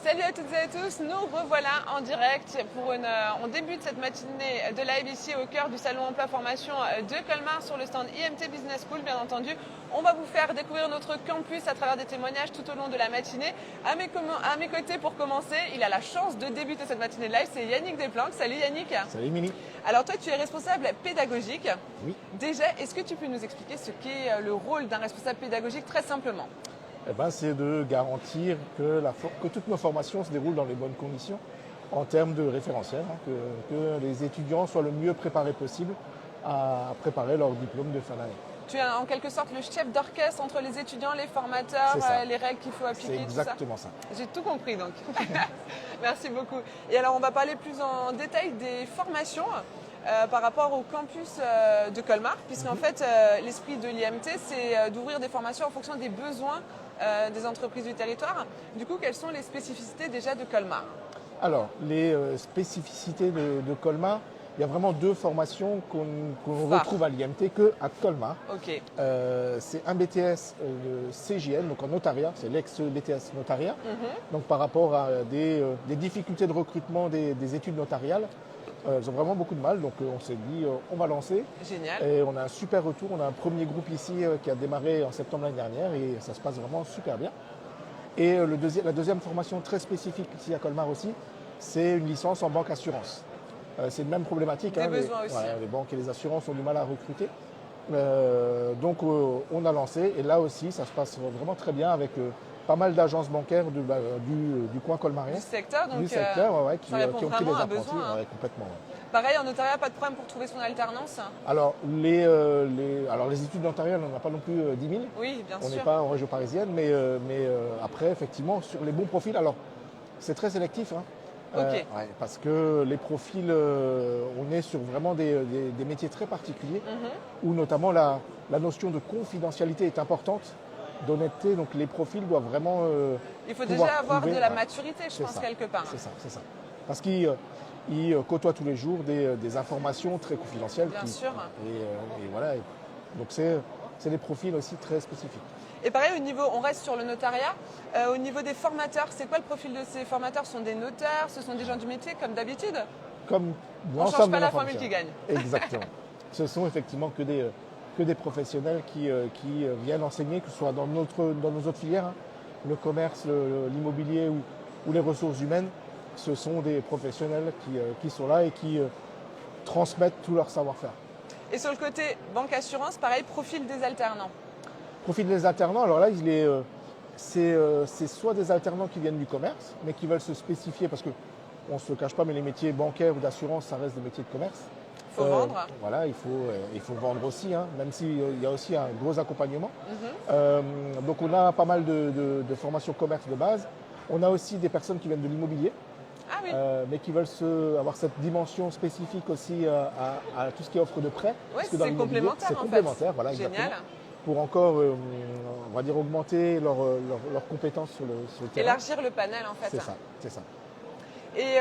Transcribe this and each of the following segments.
Salut à toutes et à tous, nous revoilà en direct pour on débute cette matinée de la ABC au cœur du salon emploi formation de Colmar sur le stand IMT Business School. Bien entendu, on va vous faire découvrir notre campus à travers des témoignages tout au long de la matinée. À mes côtés pour commencer, il a la chance de débuter cette matinée live, c'est Yannick Desplanques. Salut Yannick. Salut Mini. Alors toi tu es responsable pédagogique. Oui. Déjà, est-ce que tu peux nous expliquer ce qu'est le rôle d'un responsable pédagogique très simplement? C'est de garantir que toutes nos formations se déroulent dans les bonnes conditions en termes de référentiel, que les étudiants soient le mieux préparés possible à préparer leur diplôme de fin d'année. Tu es en quelque sorte le chef d'orchestre entre les étudiants, les formateurs, les règles qu'il faut appliquer. C'est exactement ça. J'ai tout compris donc. Merci beaucoup. Et alors on va parler plus en détail des formations. Par rapport au campus de Colmar, puisqu'en fait l'esprit de l'IMT c'est d'ouvrir des formations en fonction des besoins des entreprises du territoire. Du coup, quelles sont les spécificités déjà de Colmar? Alors, les spécificités de Colmar, il y a vraiment deux formations qu'on retrouve à l'IMT qu'à Colmar. Ok. C'est un BTS CJN, donc en notariat, c'est l'ex-BTS notariat. Donc par rapport à des difficultés de recrutement des études notariales, ils ont vraiment beaucoup de mal, donc on s'est dit on va lancer. Génial. Et on a un super retour, on a un premier groupe ici qui a démarré en septembre l'année dernière et ça se passe vraiment super bien. Et la deuxième formation très spécifique ici à Colmar aussi, c'est une licence en banque assurance. C'est une même problématique. Des besoins aussi. Les banques et les assurances ont du mal à recruter. Donc on a lancé et là aussi ça se passe vraiment très bien avec pas mal d'agences bancaires du coin colmarien. Du secteur, donc qui ont pris des un apprentis. besoin. Complètement. Pareil, en notariat, pas de problème pour trouver son alternance? Alors les études notariales, on n'en a pas non plus 10 000. Oui, bien sûr. On n'est pas en région parisienne, mais après, effectivement, sur les bons profils, alors c'est très sélectif. Ok. Parce que les profils, on est sur vraiment des métiers très particuliers, où notamment la notion de confidentialité est importante, d'honnêteté, donc les profils doivent vraiment il faut déjà avoir de la maturité, je pense, quelque part. C'est ça. Parce qu'ils côtoient tous les jours des informations très confidentielles. Bien sûr. Et voilà. Donc c'est des profils aussi très spécifiques. Et pareil, on reste sur le notariat. Au niveau des formateurs, c'est quoi le profil de ces formateurs? Ce sont des notaires, ce sont des gens du métier, comme d'habitude? Comme on ne change pas la formule qui gagne. Exactement. Ce sont effectivement que des professionnels qui viennent enseigner, que ce soit dans nos autres filières, le commerce, l'immobilier ou les ressources humaines. Ce sont des professionnels qui sont là et qui transmettent tout leur savoir-faire. Et sur le côté banque assurance, pareil, profil des alternants. Profil des alternants, alors là, c'est soit des alternants qui viennent du commerce, mais qui veulent se spécifier, parce qu'on ne se le cache pas, mais les métiers bancaires ou d'assurance, ça reste des métiers de commerce. Il faut vendre. Voilà, il faut vendre aussi, même s'il y a aussi un gros accompagnement. Donc on a pas mal de formations commerce de base. On a aussi des personnes qui viennent de l'immobilier. Ah oui. Mais qui veulent avoir cette dimension spécifique aussi à tout ce qui est offre de prêt. Oui, c'est complémentaire. C'est complémentaire, voilà, Génial. exactement. Pour encore, on va dire, augmenter leurs compétences sur le terrain. Élargir le panel, en fait. C'est ça. Et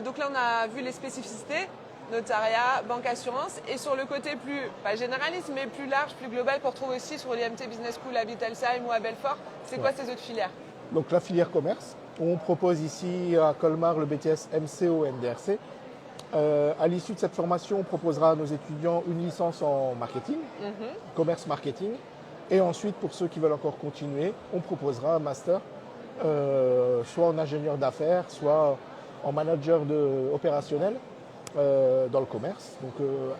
donc là, on a vu les spécificités, notariat, banque assurance. Et sur le côté plus, pas généraliste, mais plus large, plus global, qu'on retrouve aussi sur l'IMT Business School à Wittelsheim ou à Belfort, c'est quoi ces autres filières? Donc la filière commerce. On propose ici à Colmar le BTS MCO NDRC. À l'issue de cette formation, on proposera à nos étudiants une licence en marketing, commerce marketing. Et ensuite, pour ceux qui veulent encore continuer, on proposera un master, soit en ingénieur d'affaires, soit en manager opérationnel dans le commerce. Donc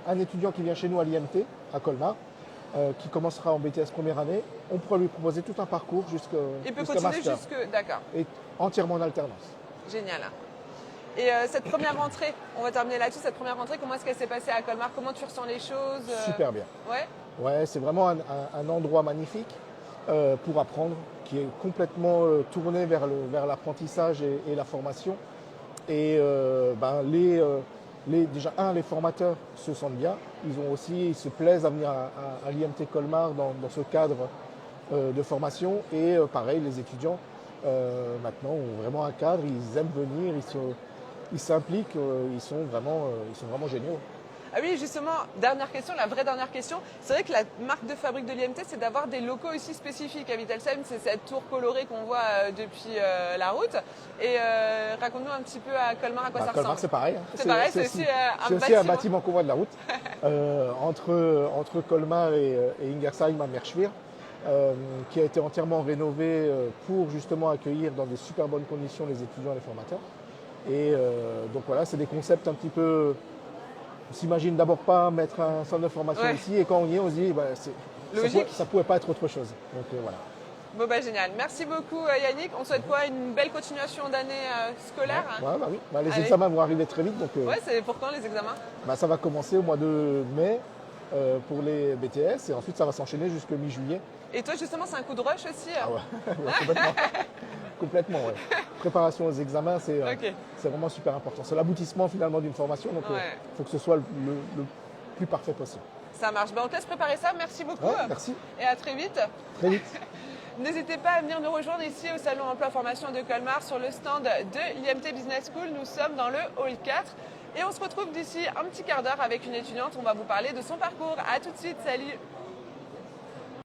un étudiant qui vient chez nous à l'IMT, à Colmar, qui commencera en BTS première année, on pourra lui proposer tout un parcours jusqu'à master. Il peut continuer d'accord. Et entièrement en alternance. Génial. Et cette première rentrée, on va terminer là-dessus, cette première rentrée, comment est-ce qu'elle s'est passée à Colmar? Comment tu ressens les choses? Super bien. Ouais, c'est vraiment un endroit magnifique pour apprendre, qui est complètement tourné vers l'apprentissage et la formation. Et déjà, les formateurs se sentent bien. Ils se plaisent à venir à l'IMT Colmar dans ce cadre de formation. Et pareil, les étudiants maintenant ont vraiment un cadre, ils aiment venir, ils s'impliquent, ils sont vraiment géniaux. Ah oui, justement, dernière question, la vraie dernière question. C'est vrai que la marque de fabrique de l'IMT, c'est d'avoir des locaux aussi spécifiques. À Wittelsheim, c'est cette tour colorée qu'on voit depuis la route. Et raconte-nous un petit peu à Colmar à quoi ça Colmar, ressemble. c'est pareil. Hein. C'est pareil, c'est aussi c'est aussi un bâtiment qu'on voit de la route. Entre Colmar et Ingersheim à Merschwir, qui a été entièrement rénové pour justement accueillir dans des super bonnes conditions les étudiants et les formateurs. Et donc voilà, c'est des concepts un petit peu... On s'imagine d'abord pas mettre un centre de formation ici, et quand on y est, on se dit bah, ça pouvait pas être autre chose. Donc voilà. Bon bah génial. Merci beaucoup Yannick. On souhaite quoi? Une belle continuation d'année scolaire. Ouais, bah oui. Bah, les examens vont arriver très vite. Donc, ouais, c'est pour quand les examens? Bah, ça va commencer au mois de mai pour les BTS et ensuite ça va s'enchaîner jusqu'à mi-juillet. Et toi justement, c'est un coup de rush aussi? Ah ouais, ouais, complètement. Complètement, ouais. Préparation aux examens, c'est vraiment super important. C'est l'aboutissement finalement d'une formation, donc il faut que ce soit le plus parfait possible. Ça marche. Ben, on te laisse préparer ça. Merci beaucoup. Ouais, merci. Et à très vite. Très vite. N'hésitez pas à venir nous rejoindre ici au Salon Emploi Formation de Colmar sur le stand de l'IMT Business School. Nous sommes dans le hall 4 et on se retrouve d'ici un petit quart d'heure avec une étudiante. On va vous parler de son parcours. À tout de suite. Salut.